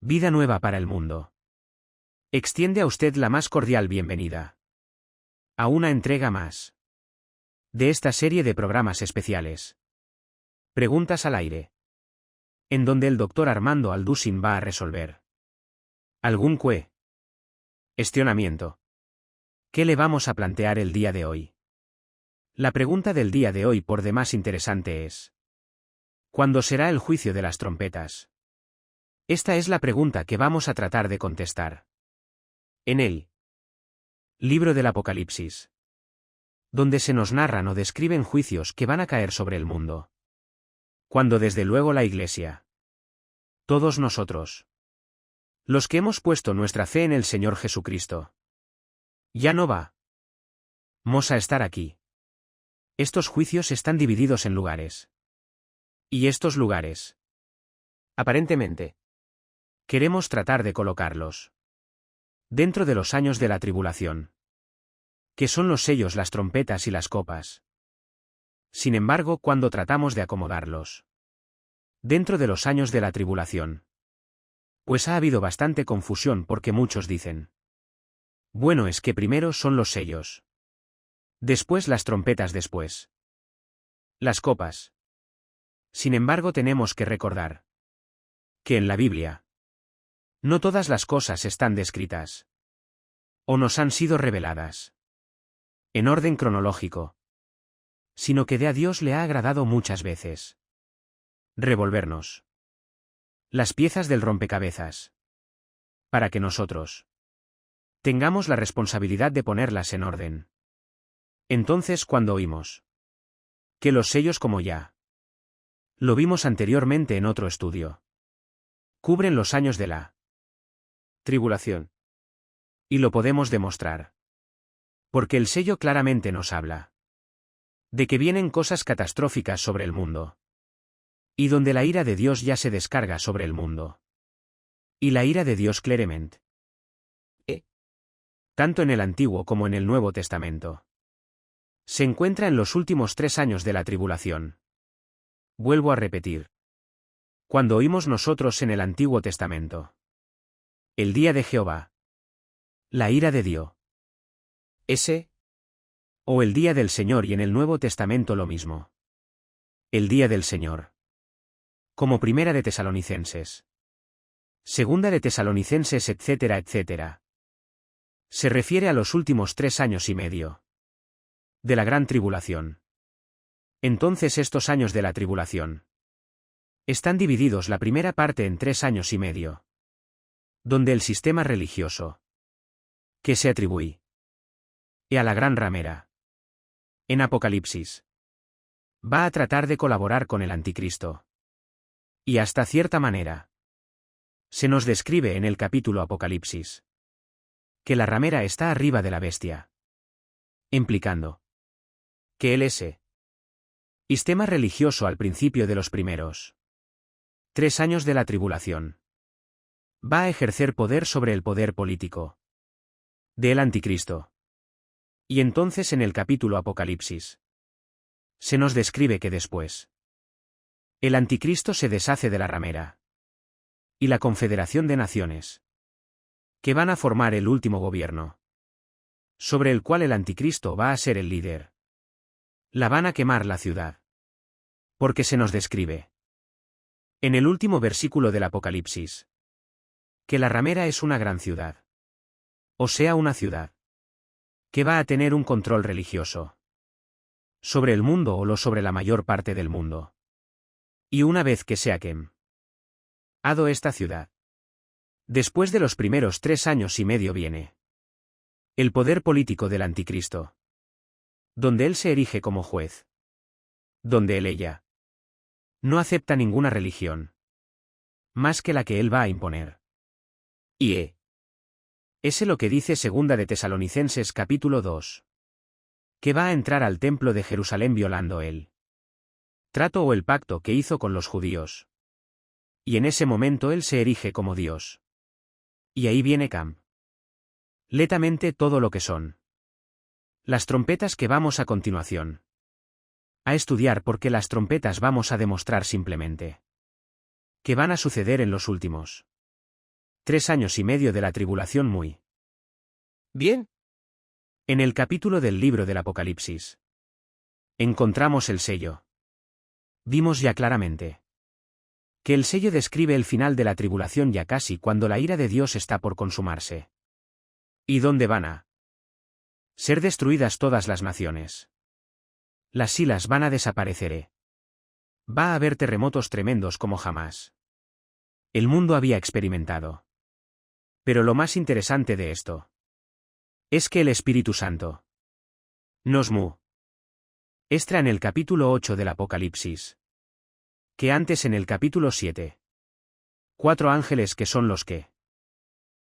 Vida nueva para el mundo. Extiende a usted la más cordial bienvenida a una entrega más de esta serie de programas especiales. Preguntas al aire, en donde el Dr. Armando Aldusin va a resolver algún cuestionamiento. ¿Qué le vamos a plantear el día de hoy? La pregunta del día de hoy por demás interesante es: ¿cuándo será el juicio de las trompetas? Esta es la pregunta que vamos a tratar de contestar en el libro del Apocalipsis, donde se nos narran o describen juicios que van a caer sobre el mundo. Cuando desde luego la Iglesia, todos nosotros, los que hemos puesto nuestra fe en el Señor Jesucristo, ya no vamos a estar aquí. Estos juicios están divididos en lugares. Y estos lugares, aparentemente, queremos tratar de colocarlos dentro de los años de la tribulación, que son los sellos, las trompetas y las copas. Sin embargo, cuando tratamos de acomodarlos dentro de los años de la tribulación, pues ha habido bastante confusión porque muchos dicen: bueno, es que primero son los sellos, después las trompetas, después las copas. Sin embargo, tenemos que recordar que en la Biblia no todas las cosas están descritas o nos han sido reveladas en orden cronológico, sino que a Dios le ha agradado muchas veces revolvernos las piezas del rompecabezas para que nosotros tengamos la responsabilidad de ponerlas en orden. Entonces, cuando oímos que los sellos, como ya lo vimos anteriormente en otro estudio, cubren los años de la tribulación, y lo podemos demostrar, porque el sello claramente nos habla de que vienen cosas catastróficas sobre el mundo, y donde la ira de Dios ya se descarga sobre el mundo. Y la ira de Dios claramente, tanto en el Antiguo como en el Nuevo Testamento, se encuentra en los últimos 3 años de la tribulación. Vuelvo a repetir. Cuando oímos nosotros en el Antiguo Testamento el día de Jehová, la ira de Dios, o el día del Señor, y en el Nuevo Testamento lo mismo, el día del Señor, como Primera de Tesalonicenses, Segunda de Tesalonicenses, etcétera, etcétera, se refiere a los últimos 3 años y medio de la gran tribulación. Entonces, estos años de la tribulación están divididos la primera parte en 3 años y medio, donde el sistema religioso que se atribuye a la gran ramera en Apocalipsis va a tratar de colaborar con el anticristo. Y hasta cierta manera se nos describe en el capítulo Apocalipsis que la ramera está arriba de la bestia, implicando que el sistema religioso al principio de los primeros 3 años de la tribulación va a ejercer poder sobre el poder político del anticristo. Y entonces en el capítulo Apocalipsis se nos describe que después el anticristo se deshace de la ramera y la confederación de naciones que van a formar el último gobierno, sobre el cual el anticristo va a ser el líder. La van a quemar la ciudad, porque se nos describe en el último versículo del Apocalipsis que la ramera es una gran ciudad, o sea, una ciudad que va a tener un control religioso sobre el mundo, o sobre la mayor parte del mundo. Y una vez que sea quemado esta ciudad, después de los primeros 3 años y medio viene el poder político del anticristo, donde él se erige como juez, donde ella no acepta ninguna religión más que la que él va a imponer. Y es lo que dice Segunda de Tesalonicenses capítulo 2. Que va a entrar al templo de Jerusalén violando el trato o el pacto que hizo con los judíos. Y en ese momento él se erige como Dios. Y ahí viene letamente todo lo que son las trompetas que vamos a continuación a estudiar, porque las trompetas vamos a demostrar simplemente que van a suceder en los últimos 3 años y medio de la tribulación muy bien. En el capítulo del libro del Apocalipsis encontramos el sello. Vimos ya claramente que el sello describe el final de la tribulación ya casi cuando la ira de Dios está por consumarse. ¿Y dónde van a ser destruidas todas las naciones? Las islas van a desaparecer. Va a haber terremotos tremendos como jamás el mundo había experimentado. Pero lo más interesante de esto es que el Espíritu Santo nos muestra en el capítulo 8 del Apocalipsis que antes en el capítulo 7. 4 ángeles que son los que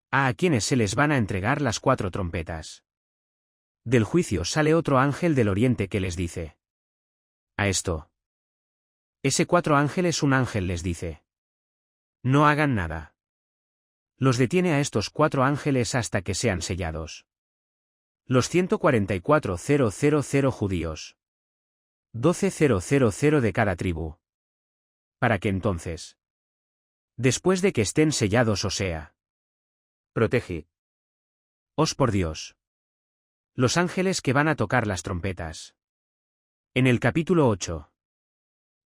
a quienes se les van a entregar las 4 trompetas. Del juicio sale otro ángel del oriente que les dice a esto. Ese 4 ángeles un ángel les dice: no hagan nada. Los detiene a estos 4 ángeles hasta que sean sellados. Los 144,000 judíos. 12,000 de cada tribu. Para que entonces, después de que estén sellados, o sea, protege os por Dios. Los ángeles que van a tocar las trompetas. En el capítulo 8.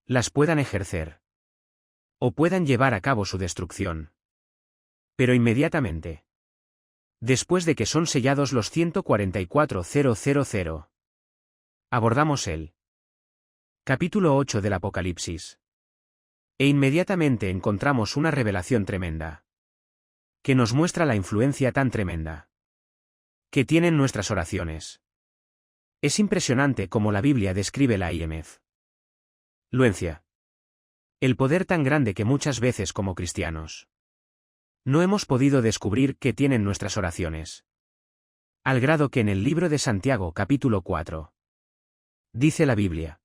Las puedan ejercer. O puedan llevar a cabo su destrucción. Pero inmediatamente, después de que son sellados los 144,000, abordamos el capítulo 8 del Apocalipsis. E inmediatamente encontramos una revelación tremenda que nos muestra la influencia tan tremenda que tienen nuestras oraciones. Es impresionante cómo la Biblia describe la influencia. El poder tan grande que muchas veces como cristianos no hemos podido descubrir que tienen nuestras oraciones. Al grado que en el libro de Santiago capítulo 4 dice la Biblia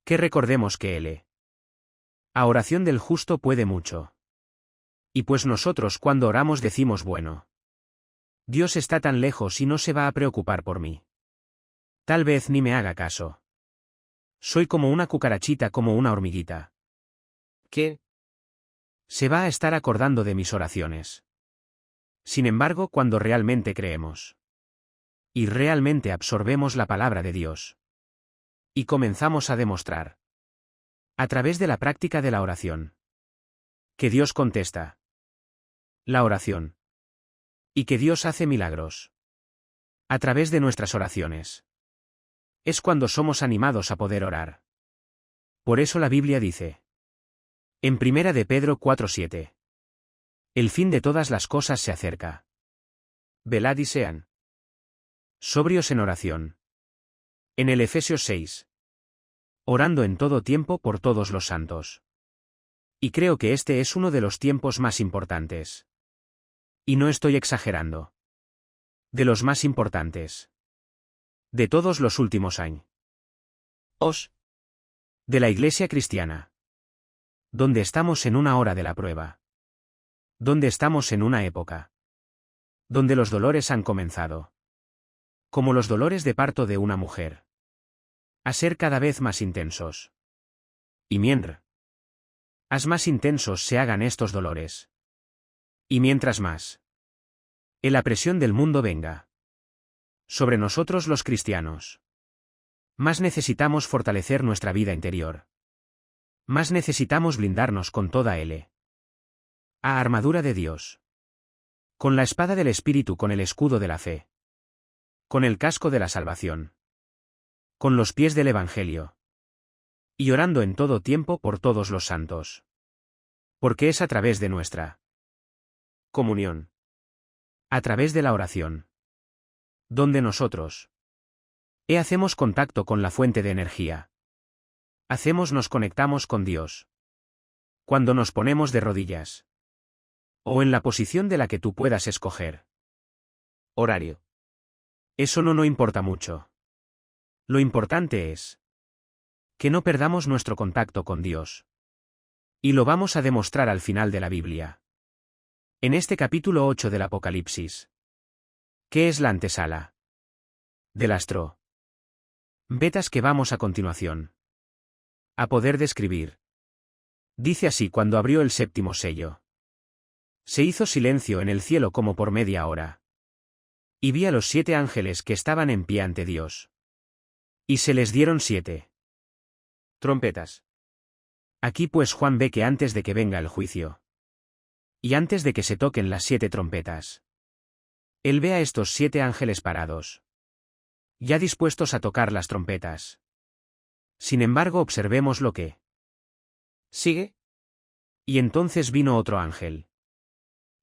que recordemos que la oración del justo puede mucho. Y pues nosotros cuando oramos decimos: bueno, Dios está tan lejos y no se va a preocupar por mí. Tal vez ni me haga caso. Soy como una cucarachita, como una hormiguita. ¿Qué? Se va a estar acordando de mis oraciones. Sin embargo, cuando realmente creemos y realmente absorbemos la palabra de Dios y comenzamos a demostrar a través de la práctica de la oración que Dios contesta la oración y que Dios hace milagros a través de nuestras oraciones, es cuando somos animados a poder orar. Por eso la Biblia dice en 1 de Pedro 4:7: el fin de todas las cosas se acerca. Velad y sean sobrios en oración. En el Efesios 6: orando en todo tiempo por todos los santos. Y creo que este es uno de los tiempos más importantes. Y no estoy exagerando. De los más importantes. De todos los últimos años. De la Iglesia cristiana. Donde estamos en una hora de la prueba. Donde estamos en una época donde los dolores han comenzado, como los dolores de parto de una mujer, a ser cada vez más intensos. Y mientras más intensos se hagan estos dolores, y mientras más la presión del mundo venga sobre nosotros los cristianos, más necesitamos fortalecer nuestra vida interior. Más necesitamos blindarnos con toda la armadura de Dios. Con la espada del Espíritu, con el escudo de la fe. Con el casco de la salvación. Con los pies del Evangelio. Y orando en todo tiempo por todos los santos. Porque es a través de nuestra comunión. A través de la oración. Donde nosotros hacemos contacto con la fuente de energía. Nos conectamos con Dios. Cuando nos ponemos de rodillas. O en la posición de la que tú puedas escoger. Horario. Eso no importa mucho. Lo importante es que no perdamos nuestro contacto con Dios. Y lo vamos a demostrar al final de la Biblia. En este capítulo 8 del Apocalipsis. ¿Qué es la antesala del astro betas que vamos a continuación a poder describir? Dice así: cuando abrió el séptimo sello, Se hizo silencio en el cielo como por media hora. Y vi a los 7 ángeles que estaban en pie ante Dios. Y se les dieron 7 trompetas. Aquí pues Juan ve que antes de que venga el juicio, y antes de que se toquen las 7 trompetas, él ve a estos 7 ángeles parados, ya dispuestos a tocar las trompetas. Sin embargo, observemos lo que ¿Sigue? Y entonces vino otro ángel.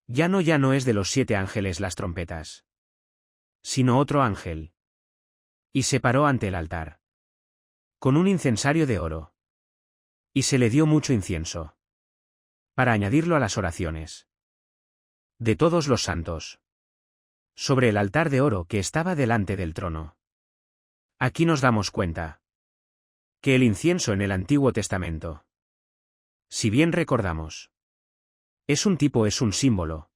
Ya no es de los 7 ángeles las trompetas, sino otro ángel. Y se paró ante el altar, con un incensario de oro. Y se le dio mucho incienso, para añadirlo a las oraciones de todos los santos, sobre el altar de oro que estaba delante del trono. Aquí nos damos cuenta que el incienso en el Antiguo Testamento, si bien recordamos, es un tipo, es un símbolo,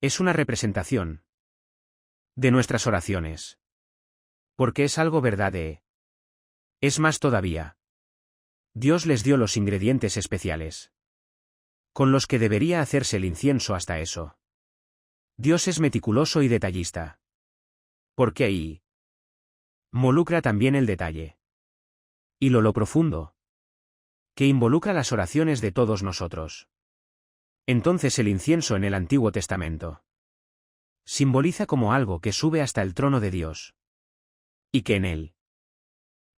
es una representación de nuestras oraciones, porque es algo verdadero. Es más todavía, Dios les dio los ingredientes especiales con los que debería hacerse el incienso hasta eso. Dios es meticuloso y detallista, porque ahí involucra también el detalle y lo profundo que involucra las oraciones de todos nosotros. Entonces el incienso en el Antiguo Testamento simboliza como algo que sube hasta el trono de Dios, y que en el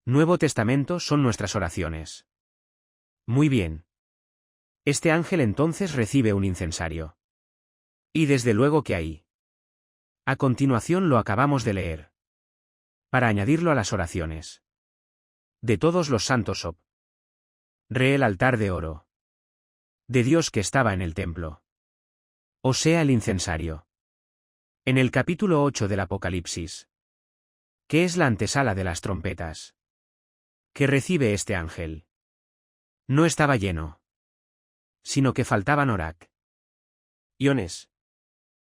Nuevo Testamento son nuestras oraciones. Muy bien. Este ángel entonces recibe un incensario. Y desde luego que ahí. A continuación lo acabamos de leer, para añadirlo a las oraciones de todos los santos re el altar de oro de Dios que estaba en el templo, o sea el incensario. En el capítulo 8 del Apocalipsis, que es la antesala de las trompetas que recibe este ángel, no estaba lleno, sino que faltaban iones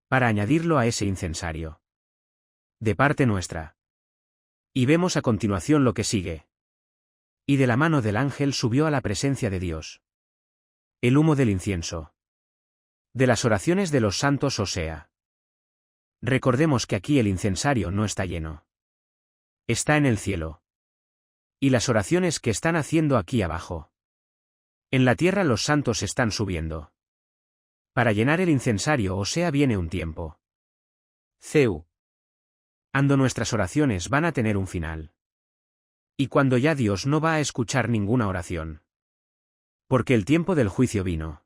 para añadirlo a ese incensario de parte nuestra. Y vemos a continuación lo que sigue. Y de la mano del ángel subió a la presencia de Dios el humo del incienso de las oraciones de los santos, o sea. Recordemos que aquí el incensario no está lleno. Está en el cielo. Y las oraciones que están haciendo aquí abajo, en la tierra, los santos están subiendo para llenar el incensario, o sea, viene un tiempo ando nuestras oraciones van a tener un final. Y cuando ya Dios no va a escuchar ninguna oración, porque el tiempo del juicio vino.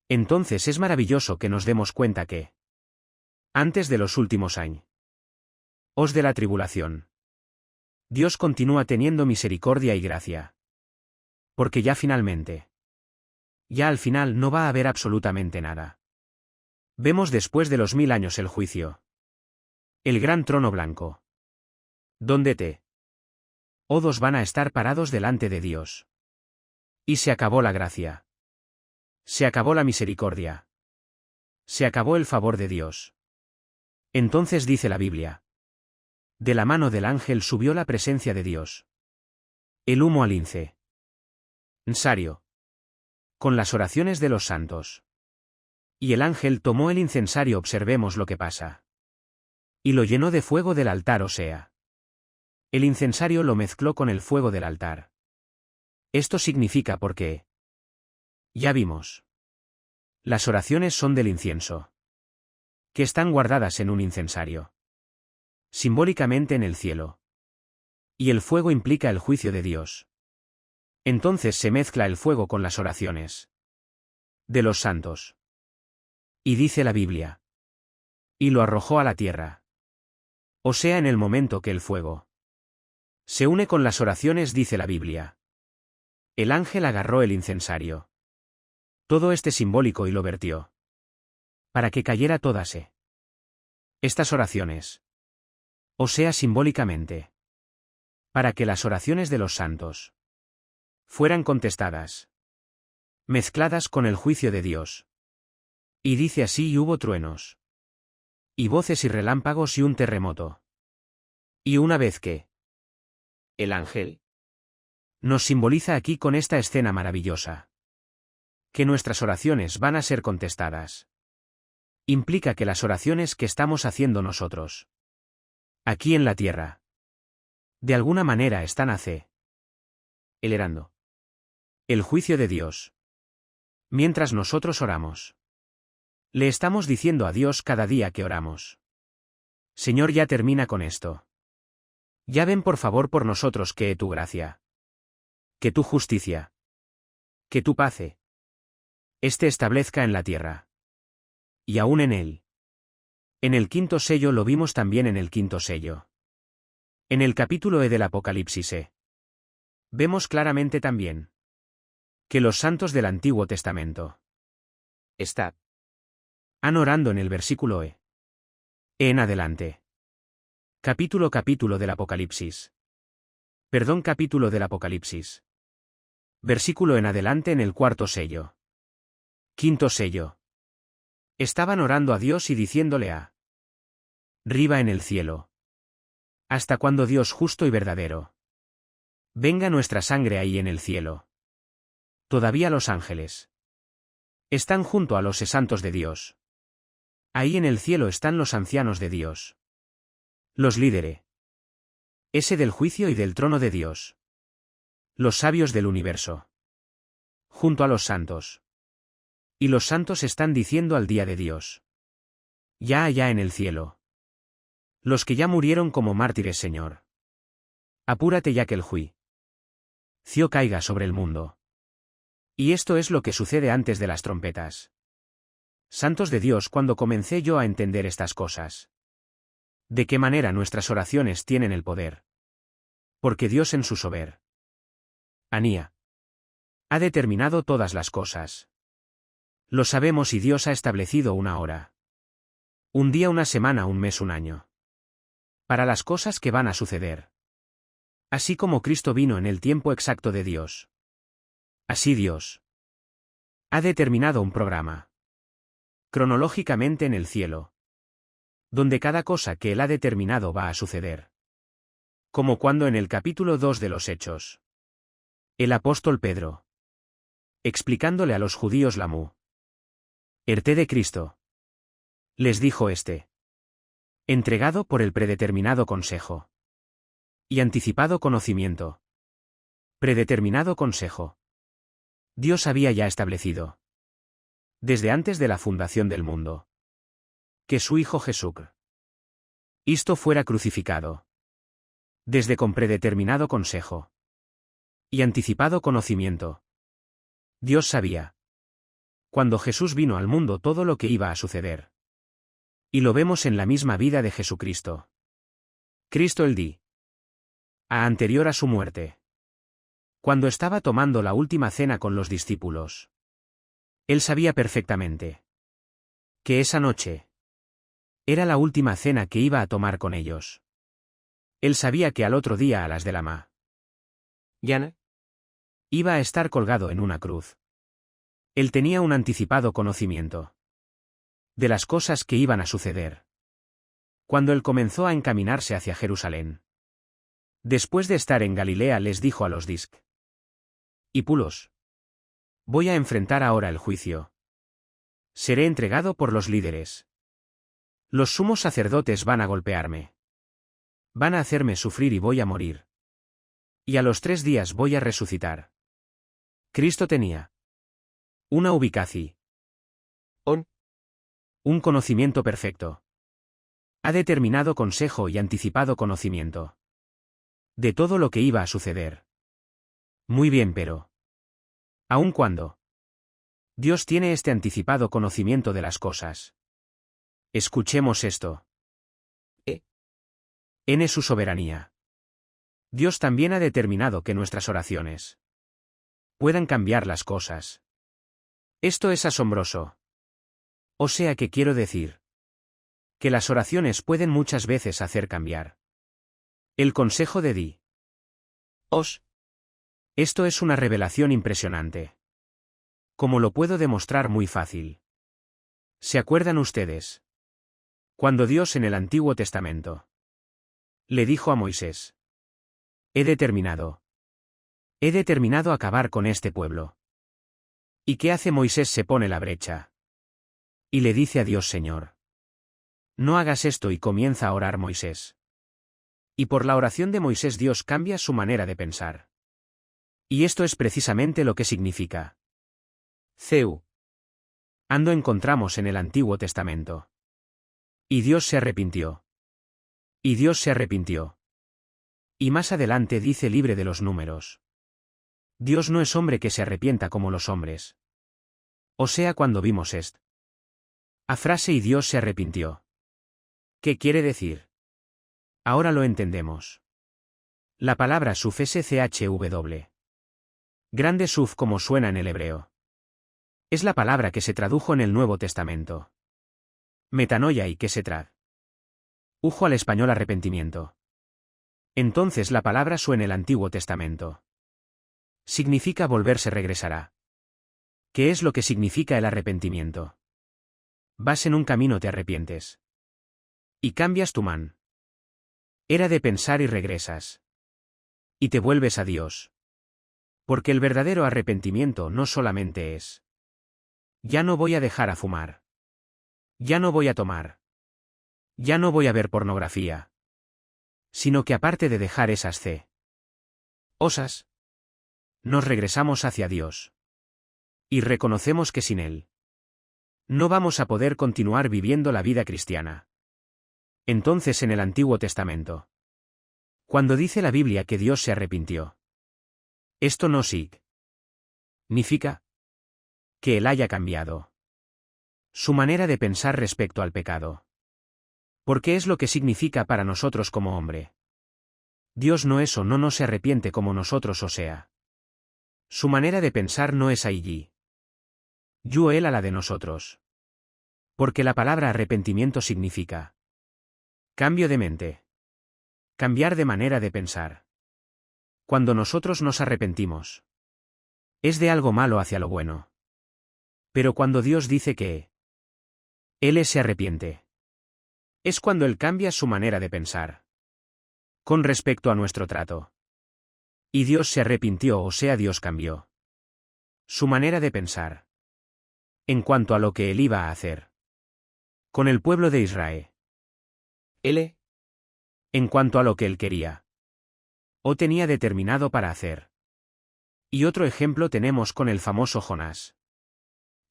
Entonces es maravilloso que nos demos cuenta que, antes de los últimos años de la tribulación, Dios continúa teniendo misericordia y gracia. Porque ya finalmente, ya al final no va a haber absolutamente nada. Vemos después de los 1000 años el juicio. El gran trono blanco. Donde todos van a estar parados delante de Dios. Y se acabó la gracia. Se acabó la misericordia. Se acabó el favor de Dios. Entonces dice la Biblia. De la mano del ángel subió la presencia de Dios. El humo al incensario. Con las oraciones de los santos. Y el ángel tomó el incensario, observemos lo que pasa. Y lo llenó de fuego del altar, o sea. El incensario lo mezcló con el fuego del altar. Esto significa porque ya vimos. Las oraciones son del incienso, que están guardadas en un incensario, simbólicamente en el cielo. Y el fuego implica el juicio de Dios. Entonces se mezcla el fuego con las oraciones de los santos. Y dice la Biblia. Y lo arrojó a la tierra. O sea, en el momento que el fuego se une con las oraciones, dice la Biblia. El ángel agarró el incensario. Todo este simbólico y lo vertió. Para que cayera todas estas oraciones. O sea, simbólicamente. Para que las oraciones de los santos fueran contestadas. Mezcladas con el juicio de Dios. Y dice así: y hubo truenos. Y voces y relámpagos y un terremoto. Y una vez que el ángel nos simboliza aquí con esta escena maravillosa. Que nuestras oraciones van a ser contestadas. Implica que las oraciones que estamos haciendo nosotros, aquí en la tierra, de alguna manera están acelerando el juicio de Dios. Mientras nosotros oramos, le estamos diciendo a Dios cada día que oramos: Señor, ya termina con esto. Ya ven por favor por nosotros que tu gracia, que tu justicia, que tu paz establezca en la tierra. Y aún en él. En el quinto sello lo vimos también en el quinto sello. En el capítulo del Apocalipsis vemos claramente también que los santos del Antiguo Testamento están orando en el versículo en adelante. Capítulo del Apocalipsis. Capítulo del Apocalipsis. Versículo en adelante en el cuarto sello. Quinto sello. Estaban orando a Dios y diciéndole arriba en el cielo: ¿hasta cuándo, Dios justo y verdadero? Venga nuestra sangre ahí en el cielo. Todavía los ángeles están junto a los santos de Dios. Ahí en el cielo están los ancianos de Dios, los líderes del juicio y del trono de Dios, los sabios del universo, junto a los santos. Y los santos están diciendo al día de Dios: ya allá en el cielo, los que ya murieron como mártires, Señor, apúrate ya que el juicio caiga sobre el mundo. Y esto es lo que sucede antes de las trompetas. Santos de Dios, cuando comencé yo a entender estas cosas, de qué manera nuestras oraciones tienen el poder. Porque Dios en su soberanía ha determinado todas las cosas. Lo sabemos, y Dios ha establecido una hora, un día, una semana, un mes, un año, para las cosas que van a suceder. Así como Cristo vino en el tiempo exacto de Dios, así Dios ha determinado un programa cronológicamente en el cielo, donde cada cosa que Él ha determinado va a suceder. Como cuando en el capítulo 2 de los Hechos, el apóstol Pedro, explicándole a los judíos la muerte de Cristo, les dijo: entregado por el predeterminado consejo y anticipado conocimiento. Predeterminado consejo. Dios había ya establecido, desde antes de la fundación del mundo, que su Hijo Jesucristo fuera crucificado. Desde con predeterminado consejo y anticipado conocimiento, Dios sabía, cuando Jesús vino al mundo, todo lo que iba a suceder. Y lo vemos en la misma vida de Jesucristo. Cristo el día anterior a su muerte, cuando estaba tomando la última cena con los discípulos, Él sabía perfectamente que esa noche era la última cena que iba a tomar con ellos. Él sabía que al otro día, a las de la mañana, iba a estar colgado en una cruz. Él tenía un anticipado conocimiento de las cosas que iban a suceder. Cuando Él comenzó a encaminarse hacia Jerusalén, después de estar en Galilea, les dijo a los discípulos: voy a enfrentar ahora el juicio. Seré entregado por los líderes. Los sumos sacerdotes van a golpearme. Van a hacerme sufrir y voy a morir. Y a los 3 días voy a resucitar. Cristo tenía una ubicación, un conocimiento perfecto. Ha determinado consejo y anticipado conocimiento de todo lo que iba a suceder. Muy bien, pero aun cuando Dios tiene este anticipado conocimiento de las cosas, escuchemos esto. En su soberanía, Dios también ha determinado que nuestras oraciones puedan cambiar las cosas. Esto es asombroso. O sea que quiero decir que las oraciones pueden muchas veces hacer cambiar el consejo de Dios. Esto es una revelación impresionante. Como lo puedo demostrar muy fácil. ¿Se acuerdan ustedes? Cuando Dios en el Antiguo Testamento le dijo a Moisés: He determinado acabar con este pueblo. ¿Y qué hace Moisés? Se pone la brecha. Y le dice a Dios: Señor, no hagas esto, y comienza a orar Moisés. Y por la oración de Moisés Dios cambia su manera de pensar. Y esto es precisamente lo que significa CEU. Ando encontramos en el Antiguo Testamento. Y Dios se arrepintió. Y Dios se arrepintió. Y más adelante dice libre de los números. Dios no es hombre que se arrepienta como los hombres. O sea, cuando vimos a frase y Dios se arrepintió. ¿Qué quiere decir? Ahora lo entendemos. La palabra suf es chw. Grande suf, como suena en el hebreo. Es la palabra que se tradujo en el Nuevo Testamento. Metanoia, y que se tradujo al español arrepentimiento. Entonces la palabra su en el Antiguo Testamento significa volverse, regresará. ¿Qué es lo que significa el arrepentimiento? Vas en un camino, te arrepientes. Y cambias tu manera de pensar y regresas. Y te vuelves a Dios. Porque el verdadero arrepentimiento no solamente es: ya no voy a dejar a fumar. Ya no voy a tomar. Ya no voy a ver pornografía. Sino que aparte de dejar esas cosas, nos regresamos hacia Dios. Y reconocemos que sin Él no vamos a poder continuar viviendo la vida cristiana. Entonces, en el Antiguo Testamento, cuando dice la Biblia que Dios se arrepintió, esto no significa que Él haya cambiado su manera de pensar respecto al pecado. Porque es lo que significa para nosotros como hombre. Dios no es o no se arrepiente como nosotros, o sea, su manera de pensar no es allí. Yo él a la de nosotros. Porque la palabra arrepentimiento significa cambio de mente. Cambiar de manera de pensar. Cuando nosotros nos arrepentimos, es de algo malo hacia lo bueno. Pero cuando Dios dice que Él se arrepiente, es cuando Él cambia su manera de pensar con respecto a nuestro trato. Y Dios se arrepintió, o sea, Dios cambió su manera de pensar en cuanto a lo que Él iba a hacer con el pueblo de Israel. Él, en cuanto a lo que Él quería o tenía determinado para hacer. Y otro ejemplo tenemos con el famoso Jonás.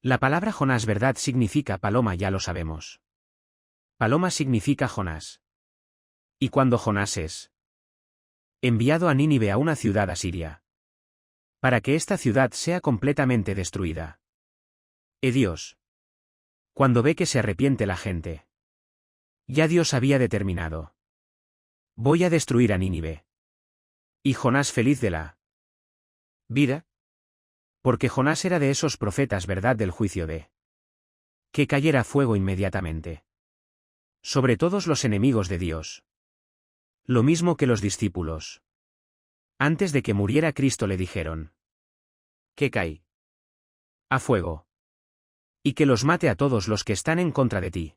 La palabra Jonás, verdad, significa paloma, ya lo sabemos. Paloma significa Jonás. Y cuando Jonás es enviado a Nínive, a una ciudad asiria, para que esta ciudad sea completamente destruida. Dios, cuando ve que se arrepiente la gente, ya Dios había determinado: voy a destruir a Nínive. Y Jonás feliz de la vida. Porque Jonás era de esos profetas, verdad, del juicio de que cayera fuego inmediatamente sobre todos los enemigos de Dios. Lo mismo que los discípulos. Antes de que muriera Cristo le dijeron que cae a fuego y que los mate a todos los que están en contra de ti.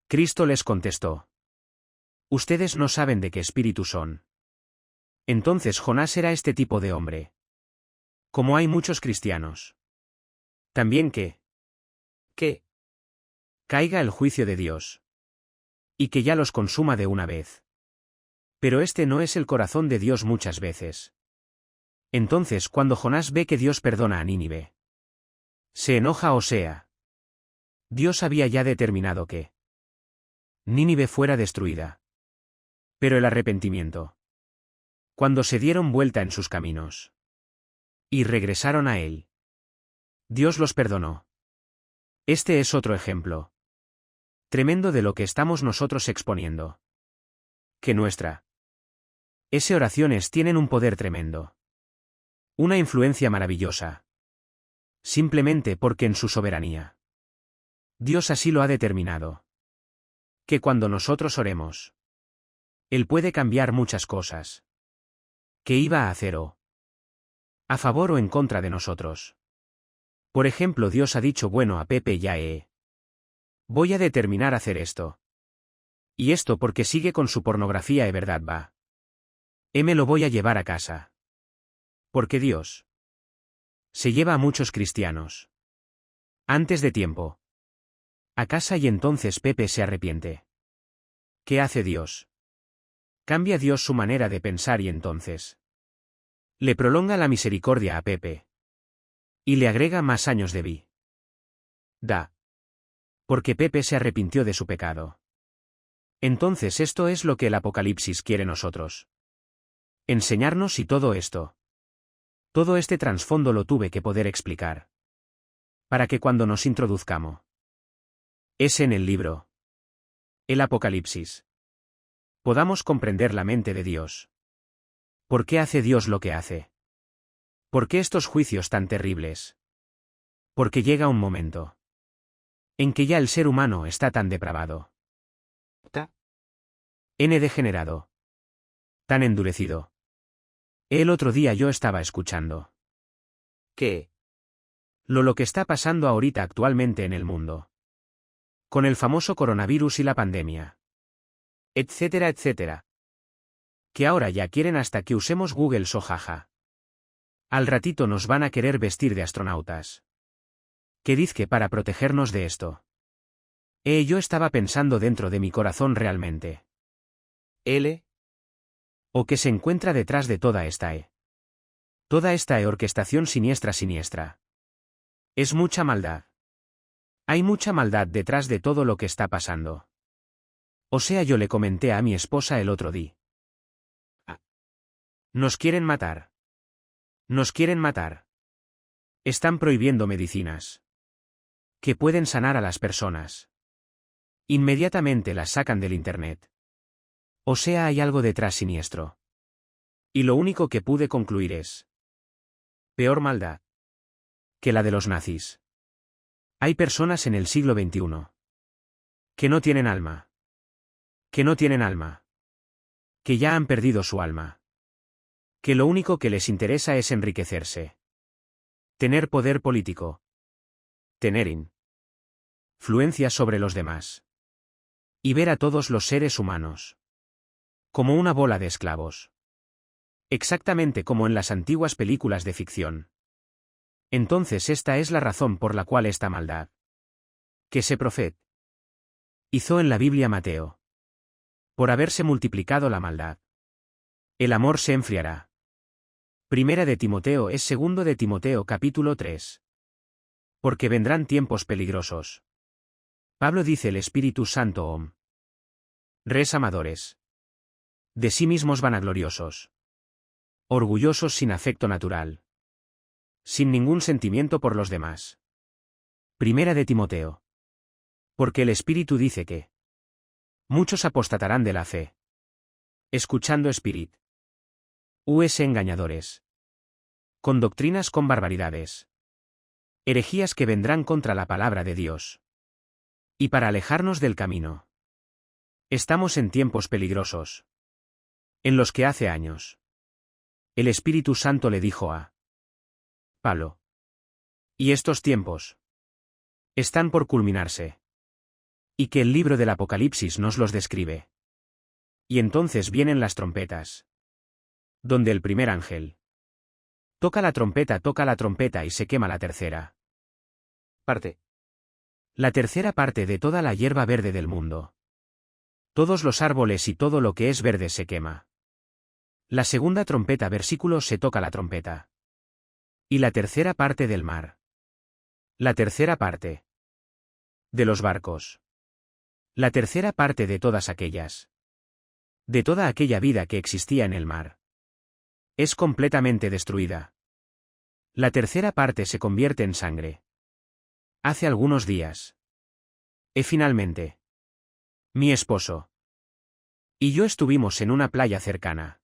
Cristo les contestó: ustedes no saben de qué espíritu son. Entonces Jonás era este tipo de hombre. Como hay muchos cristianos también que caiga el juicio de Dios y que ya los consuma de una vez. Pero este no es el corazón de Dios muchas veces. Entonces, cuando Jonás ve que Dios perdona a Nínive, se enoja, o sea, Dios había ya determinado que Nínive fuera destruida. Pero el arrepentimiento, cuando se dieron vuelta en sus caminos y regresaron a Él, Dios los perdonó. Este es otro ejemplo tremendo de lo que estamos nosotros exponiendo. Que nuestras oraciones tienen un poder tremendo. Una influencia maravillosa. Simplemente porque en su soberanía Dios así lo ha determinado. Que cuando nosotros oremos, Él puede cambiar muchas cosas. Que iba a hacer a favor o en contra de nosotros. Por ejemplo, Dios ha dicho: bueno, a Pepe ya voy a determinar hacer esto. Y esto porque sigue con su pornografía, verdad, va. Me lo voy a llevar a casa. Porque Dios Se lleva a muchos cristianos. Antes de tiempo. A casa y entonces Pepe se arrepiente. ¿Qué hace Dios? Cambia Dios su manera de pensar y entonces le prolonga la misericordia a Pepe. Y le agrega más años de vida. Porque Pepe se arrepintió de su pecado. Entonces esto es lo que el Apocalipsis quiere nosotros. Enseñarnos y todo esto. Todo este trasfondo lo tuve que poder explicar. Para que cuando nos introduzcamos. Es en el libro. El Apocalipsis. Podamos comprender la mente de Dios. ¿Por qué hace Dios lo que hace? ¿Por qué estos juicios tan terribles? Porque llega un momento en que ya el ser humano está tan depravado. Degenerado. Tan endurecido. El otro día yo estaba escuchando. ¿Qué? Lo que está pasando ahorita actualmente en el mundo. Con el famoso coronavirus y la pandemia. Etcétera, etcétera. Que ahora ya quieren hasta que usemos Google sojaja. Al ratito nos van a querer vestir de astronautas. ¿Qué diz que para protegernos de esto? Yo estaba pensando dentro de mi corazón realmente. ¿O qué se encuentra detrás de toda esta Toda esta orquestación siniestra. Es mucha maldad. Hay mucha maldad detrás de todo lo que está pasando. O sea, yo le comenté a mi esposa el otro día. Nos quieren matar. Nos quieren matar. Están prohibiendo medicinas que pueden sanar a las personas. Inmediatamente las sacan del internet. O sea, hay algo detrás siniestro. Y lo único que pude concluir es peor maldad que la de los nazis. Hay personas en el siglo XXI que no tienen alma. Que no tienen alma. Que ya han perdido su alma. Que lo único que les interesa es enriquecerse. Tener poder político. Tener influencia sobre los demás. Y ver a todos los seres humanos como una bola de esclavos. Exactamente como en las antiguas películas de ficción. Entonces esta es la razón por la cual esta maldad que se profet hizo en la Biblia Mateo. Por haberse multiplicado la maldad, el amor se enfriará. Primera de Timoteo es segundo de Timoteo capítulo 3. Porque vendrán tiempos peligrosos. Pablo dice el Espíritu Santo res amadores. De sí mismos vanagloriosos. Orgullosos sin afecto natural. Sin ningún sentimiento por los demás. Primera de Timoteo. Porque el Espíritu dice que muchos apostatarán de la fe. Escuchando engañadores. Con doctrinas con barbaridades. Herejías que vendrán contra la palabra de Dios. Y para alejarnos del camino. Estamos en tiempos peligrosos. En los que hace años el Espíritu Santo le dijo a Pablo. Y estos tiempos están por culminarse. Y que el libro del Apocalipsis nos los describe. Y entonces vienen las trompetas. Donde el primer ángel toca la trompeta y se quema la tercera parte. La tercera parte de toda la hierba verde del mundo. Todos los árboles y todo lo que es verde se quema. La segunda trompeta versículo se toca la trompeta. Y la tercera parte del mar. La tercera parte de los barcos. La tercera parte de todas aquellas. De toda aquella vida que existía en el mar. Es completamente destruida. La tercera parte se convierte en sangre. Hace algunos días. Finalmente. Mi esposo y yo estuvimos en una playa cercana.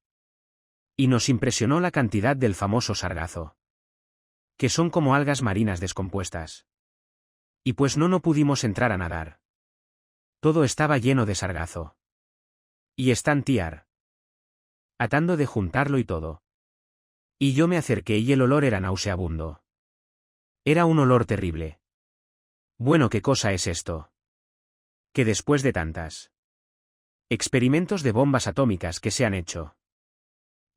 Y nos impresionó la cantidad del famoso sargazo. Que son como algas marinas descompuestas. Y pues no pudimos entrar a nadar. Todo estaba lleno de sargazo. Y están atando de juntarlo y todo. Y yo me acerqué y el olor era nauseabundo. Era un olor terrible. Bueno, ¿qué cosa es esto? Que después de tantas experimentos de bombas atómicas que se han hecho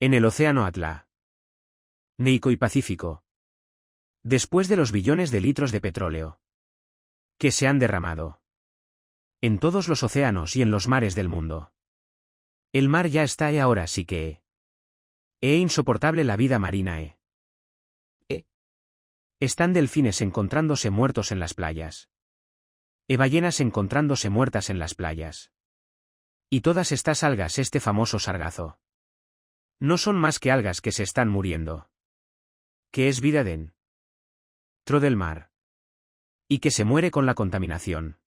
en el océano Atlántico y Pacífico, Después de los billones de litros de petróleo que se han derramado en todos los océanos y en los mares del mundo. El mar ya está y ahora sí que insoportable la vida marina. Están delfines encontrándose muertos en las playas. Ballenas encontrándose muertas en las playas. Y todas estas algas, este famoso sargazo, no son más que algas que se están muriendo. Que es vida dentro del mar. Y que se muere con la contaminación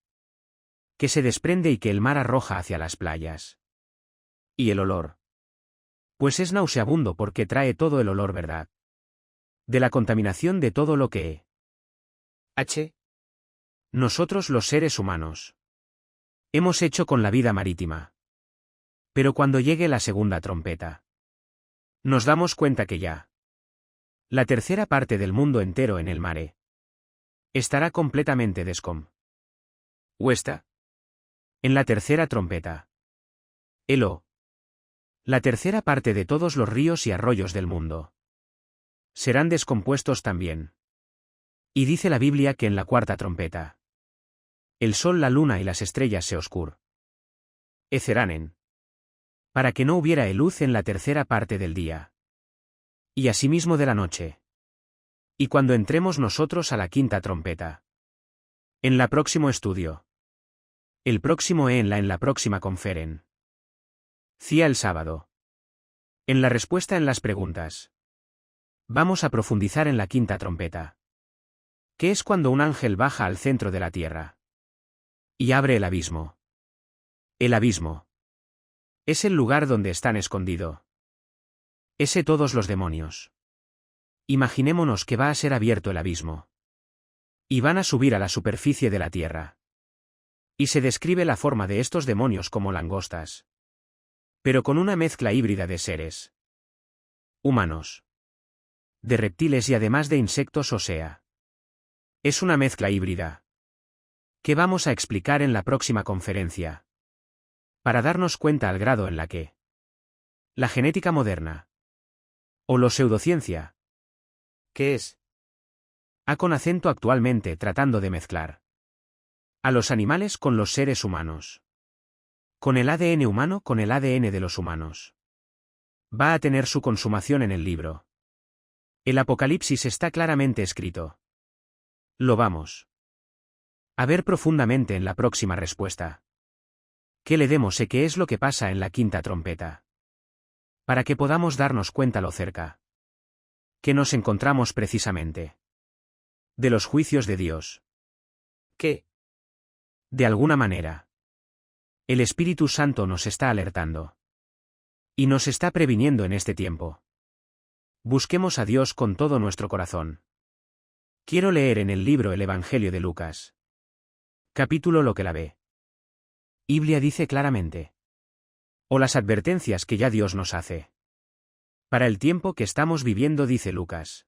que se desprende y que el mar arroja hacia las playas. Y el olor. Pues es nauseabundo porque trae todo el olor, ¿verdad? De la contaminación de todo lo que nosotros los seres humanos hemos hecho con la vida marítima. Pero cuando llegue la segunda trompeta, nos damos cuenta que ya la tercera parte del mundo entero en el mare estará completamente descompuesta. En la tercera trompeta. La tercera parte de todos los ríos y arroyos del mundo serán descompuestos también. Y dice la Biblia que en la cuarta trompeta el sol, la luna y las estrellas se oscurecerán para que no hubiera luz en la tercera parte del día. Y asimismo de la noche. Y cuando entremos nosotros a la quinta trompeta. En la próximo estudio. El próximo en la próxima conferencia. El sábado. En la respuesta en las preguntas. Vamos a profundizar en la quinta trompeta. ¿Qué es cuando un ángel baja al centro de la tierra? Y abre el abismo. El abismo. Es el lugar donde están escondidos. Ese todos los demonios. Imaginémonos que va a ser abierto el abismo. Y van a subir a la superficie de la tierra. Y se describe la forma de estos demonios como langostas. Pero con una mezcla híbrida de seres humanos, de reptiles y además de insectos, o sea. Es una mezcla híbrida que vamos a explicar en la próxima conferencia. Para darnos cuenta al grado en la que la genética moderna, o la pseudociencia, que es con acento actualmente tratando de mezclar a los animales con los seres humanos. Con el ADN humano con el ADN de los humanos. Va a tener su consumación en el libro. El Apocalipsis está claramente escrito. Lo vamos a ver profundamente en la próxima respuesta. ¿Qué le demos qué es lo que pasa en la quinta trompeta? Para que podamos darnos cuenta lo cerca que nos encontramos precisamente de los juicios de Dios. Que de alguna manera el Espíritu Santo nos está alertando. Y nos está previniendo en este tiempo. Busquemos a Dios con todo nuestro corazón. Quiero leer en el libro el Evangelio de Lucas. Capítulo lo que la ve. Biblia dice claramente. O las advertencias que ya Dios nos hace. Para el tiempo que estamos viviendo, dice Lucas.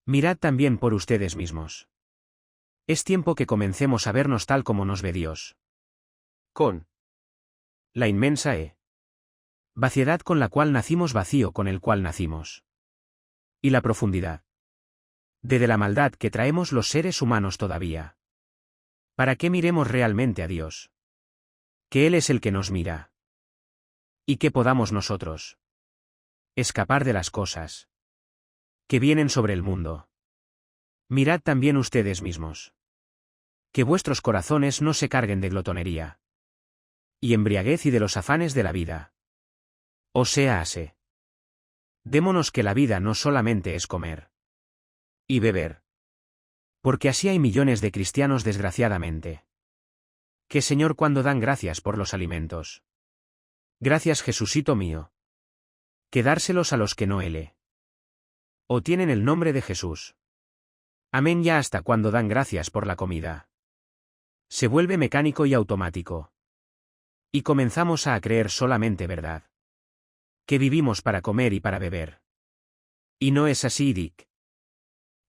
Mirad también por ustedes mismos. Es tiempo que comencemos a vernos tal como nos ve Dios. Con la inmensa vaciedad con la cual nacimos, vacío con el cual nacimos. Y la profundidad de la maldad que traemos los seres humanos todavía. Para que miremos realmente a Dios. Que Él es el que nos mira. Y que podamos nosotros escapar de las cosas que vienen sobre el mundo. Mirad también ustedes mismos. Que vuestros corazones no se carguen de glotonería y embriaguez y de los afanes de la vida. O sea, démonos que la vida no solamente es comer y beber. Porque así hay millones de cristianos, desgraciadamente. Que Señor, cuando dan gracias por los alimentos. Gracias, Jesucito mío. Que dárselos a los que no o tienen el nombre de Jesús. Amén. Ya hasta cuando dan gracias por la comida. Se vuelve mecánico y automático. Y comenzamos a creer solamente verdad. Que vivimos para comer y para beber. Y no es así, Dick.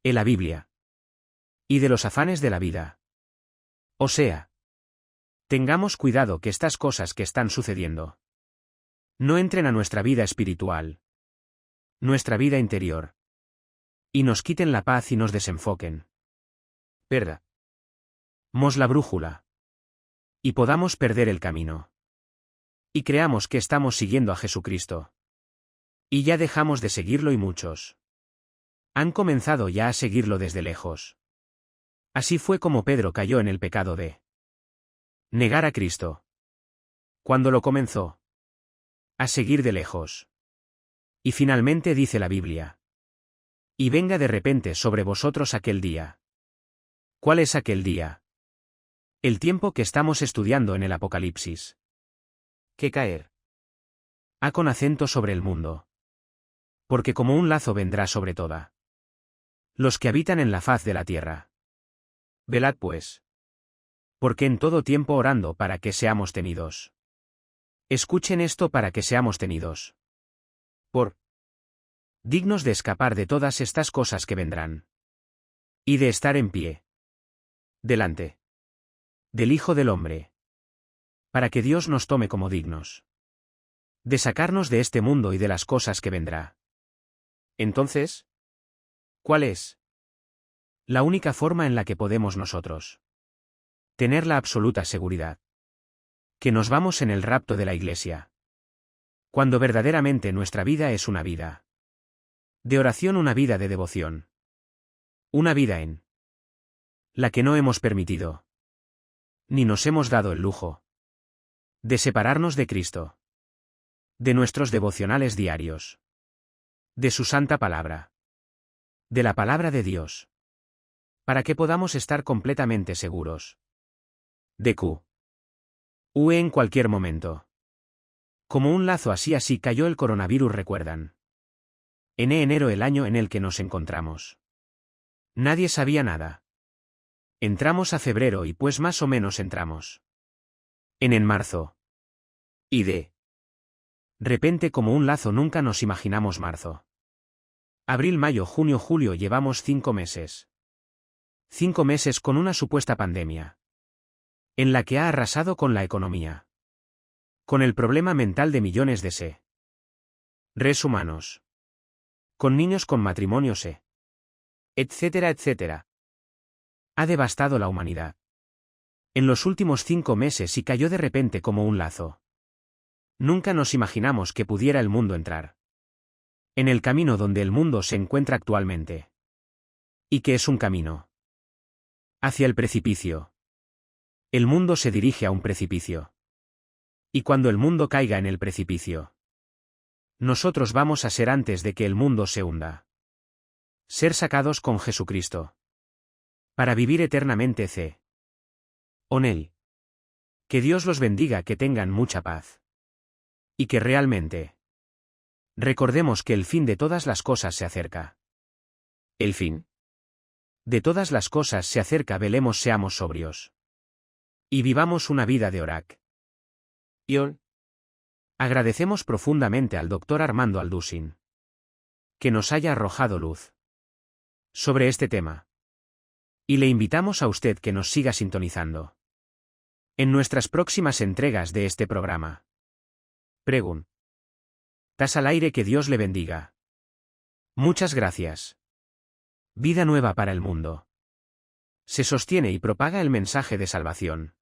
En la Biblia. Y de los afanes de la vida. O sea, tengamos cuidado que estas cosas que están sucediendo no entren a nuestra vida espiritual. Nuestra vida interior. Y nos quiten la paz y nos desenfoquen. Perdamos la brújula. Y podamos perder el camino. Y creamos que estamos siguiendo a Jesucristo. Y ya dejamos de seguirlo y muchos han comenzado ya a seguirlo desde lejos. Así fue como Pedro cayó en el pecado de negar a Cristo. Cuando lo comenzó a seguir de lejos. Y finalmente dice la Biblia: y venga de repente sobre vosotros aquel día. ¿Cuál es aquel día? El tiempo que estamos estudiando en el Apocalipsis. Que caer. A con acento sobre el mundo. Porque como un lazo vendrá sobre toda los que habitan en la faz de la tierra. Velad pues. Porque en todo tiempo orando para que seamos tenidos. Escuchen esto para que seamos tenidos. Por dignos de escapar de todas estas cosas que vendrán. Y de estar en pie. Delante del Hijo del Hombre. Para que Dios nos tome como dignos. De sacarnos de este mundo y de las cosas que vendrá. Entonces, ¿cuál es la única forma en la que podemos nosotros tener la absoluta seguridad? Que nos vamos en el rapto de la Iglesia. Cuando verdaderamente nuestra vida es una vida de oración, una vida de devoción. Una vida en la que no hemos permitido, ni nos hemos dado el lujo de separarnos de Cristo, de nuestros devocionales diarios, de su santa palabra, de la palabra de Dios, para que podamos estar completamente seguros de que en cualquier momento. Como un lazo así cayó el coronavirus, recuerdan. En enero, el año en el que nos encontramos. Nadie sabía nada. Entramos a febrero y pues más o menos entramos en marzo. Y de repente, como un lazo, nunca nos imaginamos marzo. Abril, mayo, junio, julio, llevamos 5 meses. 5 meses con una supuesta pandemia. En la que ha arrasado con la economía. Con el problema mental de millones de seres humanos. Con niños, con matrimonios, etcétera, etcétera. Ha devastado la humanidad. En los últimos 5 meses y cayó de repente como un lazo. Nunca nos imaginamos que pudiera el mundo entrar en el camino donde el mundo se encuentra actualmente. Y que es un camino hacia el precipicio. El mundo se dirige a un precipicio. Y cuando el mundo caiga en el precipicio, nosotros vamos a ser, antes de que el mundo se hunda, ser sacados con Jesucristo. Para vivir eternamente con Él. Que Dios los bendiga, que tengan mucha paz. Y que realmente recordemos que el fin de todas las cosas se acerca. El fin de todas las cosas se acerca. Velemos, seamos sobrios. Y vivamos una vida de oración. Agradecemos profundamente al Dr. Armando Aldusin que nos haya arrojado luz sobre este tema. Y le invitamos a usted que nos siga sintonizando en nuestras próximas entregas de este programa. Preguntas al aire. Que Dios le bendiga. Muchas gracias. Vida nueva para el mundo. Se sostiene y propaga el mensaje de salvación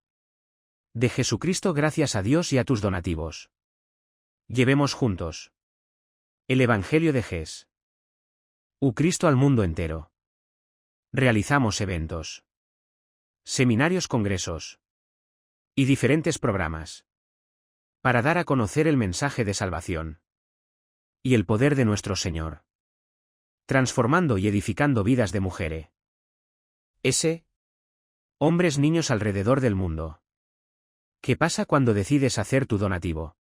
de Jesucristo gracias a Dios y a tus donativos. Llevemos juntos el Evangelio de Jesucristo al mundo entero. Realizamos eventos, seminarios, congresos y diferentes programas para dar a conocer el mensaje de salvación y el poder de nuestro Señor, transformando y edificando vidas de mujeres, hombres, niños alrededor del mundo. ¿Qué pasa cuando decides hacer tu donativo?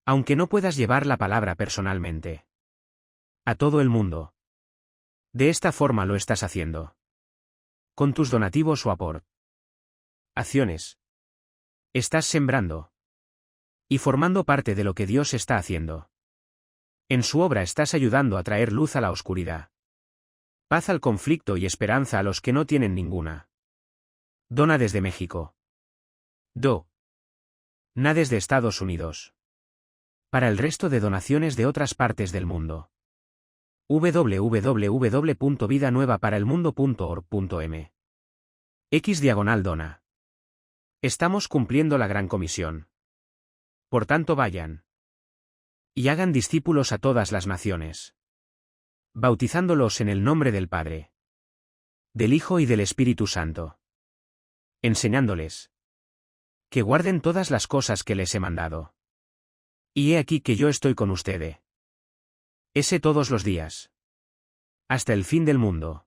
Aunque no puedas llevar la palabra personalmente a todo el mundo, de esta forma lo estás haciendo con tus donativos o aportaciones. Estás sembrando y formando parte de lo que Dios está haciendo. En su obra estás ayudando a traer luz a la oscuridad, paz al conflicto y esperanza a los que no tienen ninguna. Dona desde México. Na desde Estados Unidos. Para el resto de donaciones de otras partes del mundo. www.vidanuevaparaelmundo.org.m x/Dona. Estamos cumpliendo la gran comisión. Por tanto vayan y hagan discípulos a todas las naciones, bautizándolos en el nombre del Padre, del Hijo y del Espíritu Santo, enseñándoles que guarden todas las cosas que les he mandado. Y he aquí que yo estoy con ustedes todos los días, hasta el fin del mundo.